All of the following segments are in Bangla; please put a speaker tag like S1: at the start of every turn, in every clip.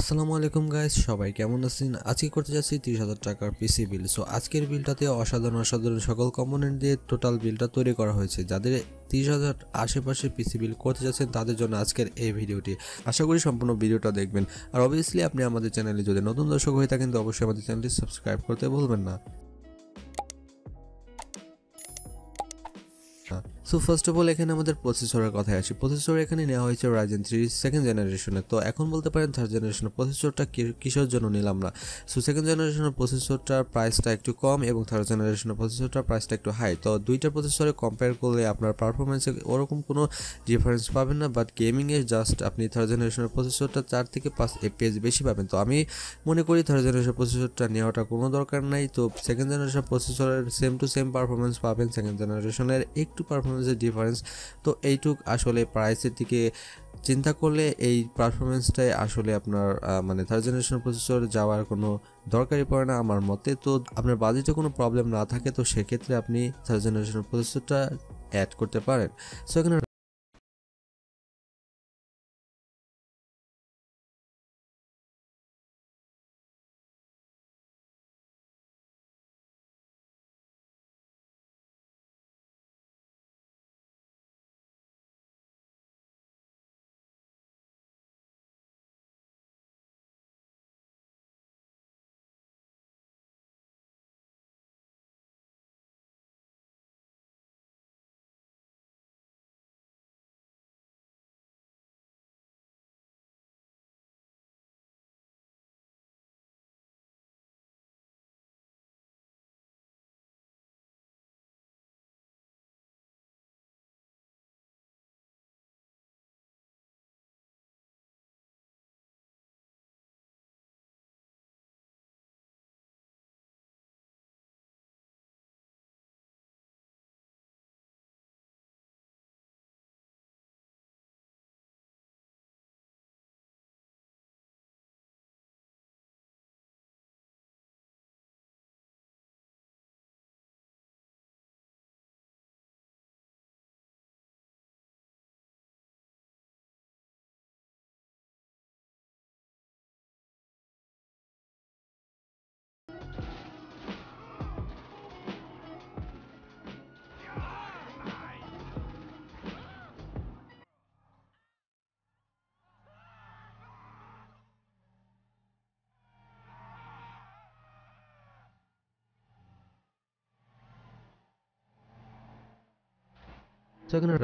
S1: আসসালামু আলাইকুম গাইস, সবাই কেমন আছেন? আজকে করতে যাচ্ছি 30,000 টাকার পিসি বিল। সো আজকের বিলটাতে অসাধারণ সকল কম্পোনেন্ট দিয়ে টোটাল বিলটা তৈরি করা হয়েছে। যাদের 30,000 আশেপাশে পিসি বিল করতে যাচ্ছেন তাদের জন্য আজকের এই ভিডিওটি। আশা করি সম্পূর্ণ ভিডিওটা দেখবেন। আর অবভিয়াসলি আপনি আমাদের চ্যানেলে যদি নতুন দর্শক হয়ে থাকেন তো অবশ্যই আমাদের চ্যানেলটি সাবস্ক্রাইব করতে ভুলবেন না। সো ফার্স্ট অফ অল এখানে আমাদের প্রসেসরের কথায় আসি। প্রসেসর এখানে নেওয়া হয়েছে Ryzen 3 সেকেন্ড জেনারেশনের। তো এখন বলতে পারেন থার্ড জেনারেশনের প্রসেসরটা কিসের জন্য নিলাম না। সো সেকেন্ড জেনারেশনের প্রসেসরটার প্রাইসটা একটু কম এবং থার্ড জেনারেশনের প্রসেসরটার প্রাইসটা একটু হাই। তো দুইটা প্রসেসরে কম্পেয়ার করলে আপনার পারফরমেন্সে ওরকম কোনো ডিফারেন্স পাবেন না, বাট গেমিংয়ে জাস্ট আপনি থার্ড জেনারেশনের প্রসেসরটা 4 থেকে 5 FPS বেশি পাবেন। তো আমি মনে করি থার্ড জেনারেশন প্রসেসরটা নেওয়াটা কোনো দরকার নাই। তো সেকেন্ড জেনারেশন প্রসেসরের সেম টু সেম পারফরমেন্স পাবেন, সেকেন্ড জেনারেশনের একটু পারফরমেন্সের ডিফারেন্স। তো এইটুক আসলে প্রাইসের দিকে চিন্তা করলে এই পারফরমেন্সটাই আসলে আপনার মানে থার্ড জেনারেশন প্রসেসর যাওয়ার কোনো দরকারই পড়ে না আমার মতে। তো আপনার বাজেটে কোনো প্রবলেম না থাকে তো সেক্ষেত্রে আপনি থার্ড জেনারেশন প্রসেসরটা অ্যাড করতে পারেন। সো এখানে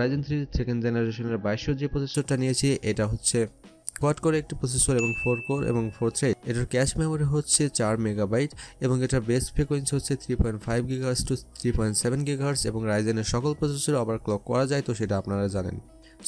S1: Ryzen 3 সেকেন্ড জেনারেশনের 2200 যে প্রসেসরটা নিয়েছি এটা হচ্ছে কোয়াড কোর একটি প্রসেসর এবং 4 কোর এবং 4 থ্রেড। এটার ক্যাশ মেমোরি হচ্ছে 4 মেগাবাইট এবং এটার বেস ফ্রিকোয়েন্সি হচ্ছে 3.5 GHz টু 3.7 GHz এবং রাইজেনের সকল প্রসেসরে ওভারক্লক করা যায়, তো সেটা আপনারা জানেন।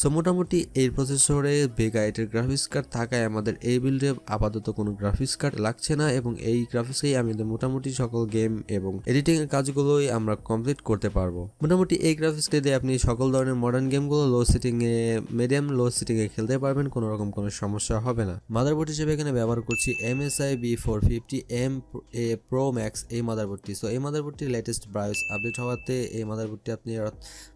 S1: সো মোটামুটি এই প্রসেসরে ভেগা 8-এর গ্রাফিক্স কার্ড থাকায় আমাদের এই বিল্ডে আপাতত কোনো গ্রাফিক্স কার্ড লাগছে না এবং এই গ্রাফিক্সেই আমাদের মোটামুটি সকল গেম এবং এডিটিং এর কাজগুলোই আমরা কমপ্লিট করতে পারবো। মোটামুটি এই গ্রাফিক্সটা দিয়ে আপনি সকল ধরনের মডার্ন গেমগুলো লো সেটিং এ মিডিয়াম লো সেটিং এ খেলতে পারবেন, কোনো রকম কোনো সমস্যা হবে না। মাদারবোর্ড হিসেবে এখানে ব্যবহার করছি MSI B450M Pro Max এই মাদারবোর্ডটি। সো এই মাদারবোর্ডটি লেটেস্ট ব্রাইস আপডেট হওয়াতে এই মাদারবোর্ডটি আপনি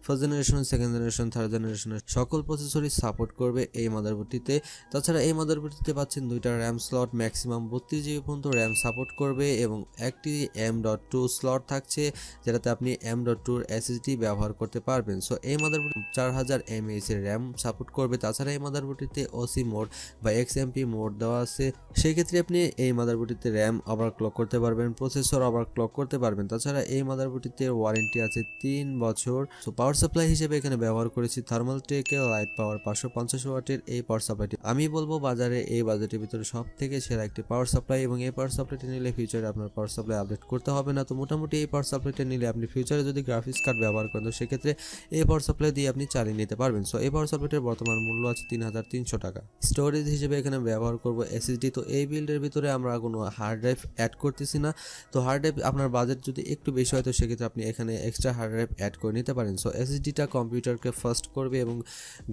S1: first generation, second generation, third জেনারেশনের সকল প্রসেসরই সাপোর্ট করবে এই মাদারবোর্ডটিতে। তাছাড়া এই মাদারবোর্ডটিতে পাচ্ছেন দুইটা র্যাম স্লট, ম্যাক্সিমাম 32 GB পর্যন্ত র্যাম সাপোর্ট করবে এবং একটি M.2 স্লট থাকছে যেটাতে আপনি M.2 SSD ব্যবহার করতে পারবেন। সো এই মাদারবোর্ড 4000 mAh এর র্যাম সাপোর্ট করবে। তাছাড়া এই মাদারবোর্ডটিতে OC মোড বা XMP মোড দেওয়া আছে, সেই ক্ষেত্রে আপনি এই মাদারবোর্ডটিতে র্যাম ওভারক্লক করতে পারবেন, প্রসেসর ওভারক্লক করতে পারবেন। তাছাড়া এই মাদারবোর্ডটিতে ওয়ারেন্টি আছে 3 বছর। সো পাওয়ার সাপ্লাই হিসেবে এখানে ব্যবহার করেছি থার্মালটেক লাইট পাওয়ার 550 ওয়াটের এই পাওয়ার সাপ্লাইটি। আমি বলবো বাজারে এই বাজেটের ভিতরে সব থেকে সেরা একটি পাওয়ার সাপ্লাই এবং এই পাওয়ার সাপ্লাইটি নিলে ফিউচারে আপনার পাওয়ার সাপ্লাই আপডেট করতে হবে না। তো মোটামুটি এই পাওয়ার সাপ্লাইটা নিলে আপনি ফিউচারে যদি গ্রাফিক্স কার্ড ব্যবহার করেন তো সেক্ষেত্রে এই পাওয়ার সাপ্লাই দিয়ে আপনি চালিয়ে নিতে পারবেন। সো এই পাওয়ার সাপ্লাইটির বর্তমান মূল্য আছে 3300 টাকা। স্টোরেজ হিসেবে এখানে ব্যবহার করব SSD। তো এই বিল্ডের ভিতরে আমরা কোনো হার্ড ড্রাইভ অ্যাড করতেছি না। তো হার্ড ড্রাইভ আপনার বাজেট যদি একটু বেশি হয় তো সেক্ষেত্রে আপনি এখানে এক্সট্রা হার্ড ড্রাইভ অ্যাড করে নিতে পারেন। সো SSDটা কম্পিউটারকে ফাস্ট করবে এবং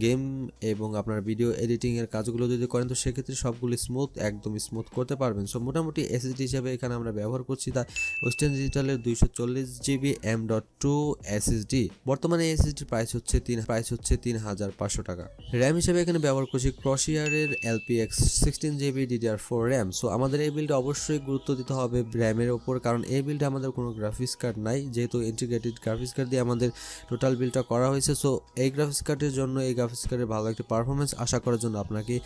S1: গেম এবং আপনার ভিডিও এডিটিংয়ের কাজগুলো যদি করেন তো সেক্ষেত্রে সবগুলো একদম স্মুথ করতে পারবেন। সো মোটামুটি এসএসডি হিসাবে এখানে আমরা ব্যবহার করছি দা ওয়েস্টার্ন ডিজিটালের 240GB M.2 এসএসডি। বর্তমানে এসএসডির প্রাইস হচ্ছে 3,500 টাকা। র্যাম হিসেবে এখানে ব্যবহার করছি ক্রসিয়ারের LPX 16GB DDR4 RAM. So আমাদের এই বিল্ডে অবশ্যই গুরুত্ব দিতে হবে র্যামের ওপর, কারণ এই বিল্ডে আমাদের কোনো গ্রাফিক্স কার্ড নাই, যেহেতু ইন্টিগ্রেটেড গ্রাফিক্স কার্ড দিয়ে আমাদের টোটাল বিল্ডটা করা হয়েছে। সো এই গ্রাফিক্স কার্ডের জন্য এই গ্রাফিক্স কার্ডের ভালো একটা পারফরমেন্স আশা করার জন্য আপনাকে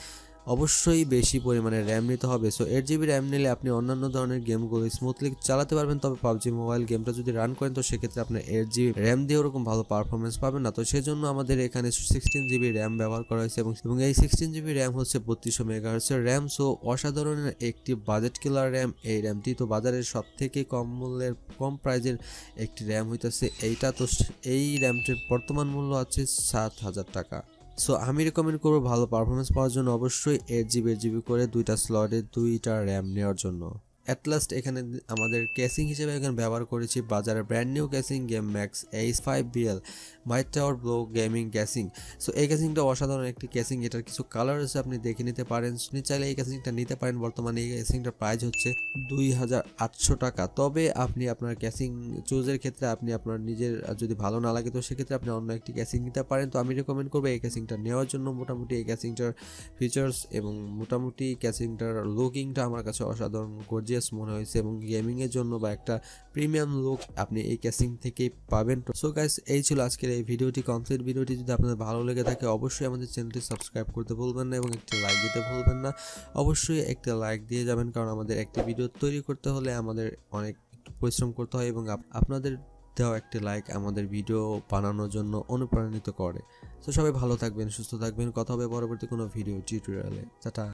S1: অবশ্যই বেশি পরিমাণে র্যাম নিতে হবে। সো 8GB র্যাম নিলে আপনি অন্যান্য ধরনের গেমগুলো স্মুথলি চালাতে পারবেন, তবে পাবজি মোবাইল গেমটা যদি রান করেন তো সেক্ষেত্রে আপনার 8GB র্যাম দিয়ে ওরকম ভালো পারফরমেন্স পাবেন না। তো সেজন্য আমাদের এখানে 16GB র্যাম ব্যবহার করা হয়েছে এবং এই 16GB র্যাম হচ্ছে 3200 মেগাহার্টজের র্যাম। সো অসাধারণ একটি বাজেট কিলার র্যাম এই র্যামটি। তো বাজারের সব থেকে কম মূল্যের কম প্রাইজের একটি র্যাম হইতেছে এইটা। তো এই র্যামটির বর্তমান মূল্য আছে 7,000 টাকা। সো আমি রেকমেন্ড করবো ভালো পারফরমেন্স পাওয়ার জন্য অবশ্যই 8GB করে দুইটা স্লটে দুইটা র্যাম নেওয়ার জন্য। অ্যাট লাস্ট এখানে আমাদের কেসিং হিসেবে এখানে ব্যবহার করেছি বাজারের brand new casing Gamemax H5BL mid tower ব্লো গেমিং কেসিং। সো এই কেসিংটা অসাধারণ একটি কেসিং, এটার কিছু কালার আছে আপনি দেখে নিতে পারেন, আপনি চাইলে এই কেসিংটা নিতে পারেন। বর্তমানে এই কেসিংটার প্রাইস হচ্ছে 2,800 টাকা। তবে আপনি আপনার কেসিং চুজের ক্ষেত্রে আপনি আপনার নিজের যদি ভালো না লাগে তো সেক্ষেত্রে আপনি অন্য একটি কেসিং নিতে পারেন। তো আমি রেকমেন্ড করবো এই কেসিংটা নেওয়ার জন্য। মোটামুটি এই কেসিংটার ফিচার্স এবং মোটামুটি কেসিংটার লুকিংটা আমার কাছে অসাধারণ গর্জিয়াস মনে হয়েছে এবং গেমিং এর জন্য বা একটা প্রিমিয়াম লুক আপনি এই কেসিং থেকে পাবেন। সো গাইস, এই ছিল আজকের এই ভিডিওটি। কমপ্লিট ভিডিওটি যদি আপনাদের ভালো লেগে থাকে অবশ্যই আমাদের চ্যানেলটি সাবস্ক্রাইব করতে ভুলবেন না এবং একটি লাইক দিতে ভুলবেন না। অবশ্যই একটা লাইক দিয়ে যাবেন, কারণ আমাদের একটি ভিডিও তৈরি করতে হলে আমাদের অনেক পরিশ্রম করতে হয় এবং আপনাদের দেওয়া একটি লাইক আমাদের ভিডিও বানানোর জন্য অনুপ্রাণিত করে। তো সবাই ভালো থাকবেন, সুস্থ থাকবেন, কথা হবে পরবর্তী কোনো ভিডিও টিউটোরিয়ালে। টাটা।